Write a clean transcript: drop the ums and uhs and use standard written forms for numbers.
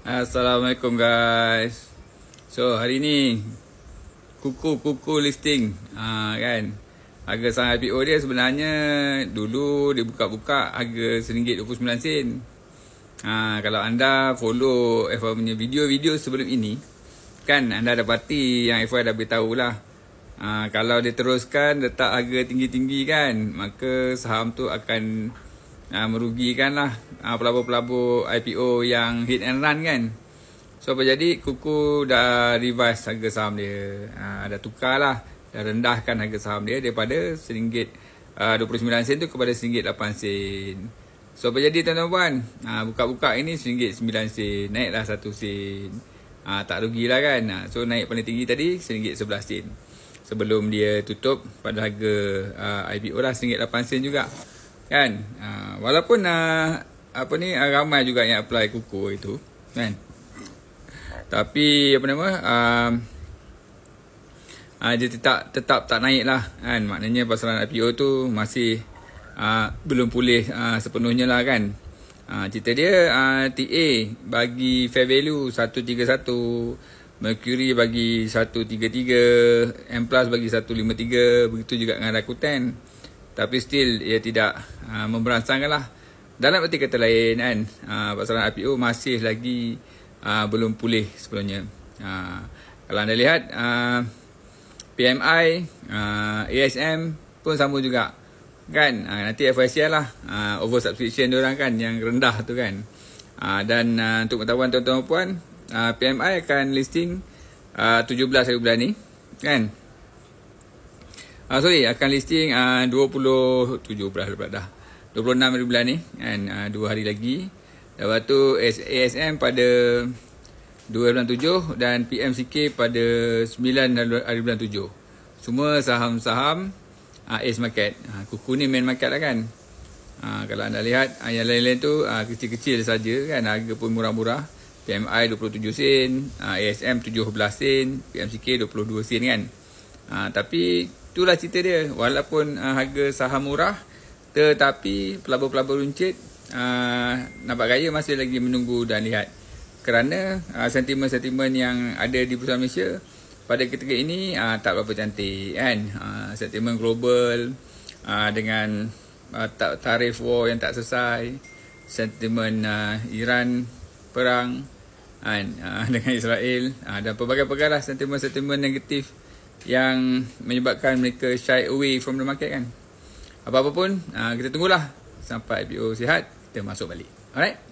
Assalamualaikum guys. So hari ni kuku listing kan. Harga saham IPO dia sebenarnya dulu dia buka-buka harga RM1.29. Kalau anda follow FY punya video-video sebelum ini kan, anda dapati yang FY dah beritahu lah. Kalau dia teruskan letak harga tinggi-tinggi kan, maka saham tu akan merugikan lah pelabur-pelabur IPO yang hit and run kan. So apa jadi, kuku dah revise harga saham dia, dah tukar lah, dah rendahkan harga saham dia daripada RM1.29 tu kepada RM1.08. So apa jadi tuan-tuan, buka-buka ini RM1.09, naiklah 1 sen. Tak rugilah kan. So naik paling tinggi tadi RM1.11 sebelum dia tutup pada harga IPO lah RM1.08 juga kan. Walaupun ramai juga yang apply kuku itu kan, tapi dia tetap tak naik lah kan. Maknanya pasaran IPO tu masih belum pulih sepenuhnya lah kan. Cerita dia, TA bagi fair value 131, Mercury bagi 133, M Plus bagi 153, begitu juga dengan Rakuten. Tapi still ia tidak memberansangkan lah. Dalam arti kata lain kan, pasaran IPO masih lagi belum pulih sepenuhnya. Kalau anda lihat PMI, ASM pun sama juga kan. Nanti FYCL lah, oversubscription diorang kan yang rendah tu kan. Dan untuk pengetahuan tuan-tuan puan, PMI akan listing 17 hari bulan ni kan. Akan listing 26 hari bulan ni kan, 2 hari lagi. Lepas tu ASM pada 2 bulan 7 dan PMCK pada 9 hari bulan 7. Semua saham-saham Ace Market. Kuku ni main market lah kan. Kalau anda lihat yang lain-lain tu kecil-kecil saja kan, harga pun murah-murah. PMI 27 sen, ASM 17 sen, PMCK 22 sen kan. Tapi itulah cerita dia. Walaupun harga saham murah, tetapi pelabur-pelabur runcit nampak gaya masih lagi menunggu dan lihat. Kerana sentimen-sentimen yang ada di Bursa Malaysia pada ketika ini tak berapa cantik kan. Sentimen global dengan tarif war yang tak selesai, sentimen Iran perang dengan Israel, dan pelbagai-pelbagai lah sentimen-sentimen negatif yang menyebabkan mereka shy away from the market kan. Apa-apa pun kita tunggulah sampai IPO sihat, kita masuk balik. Alright.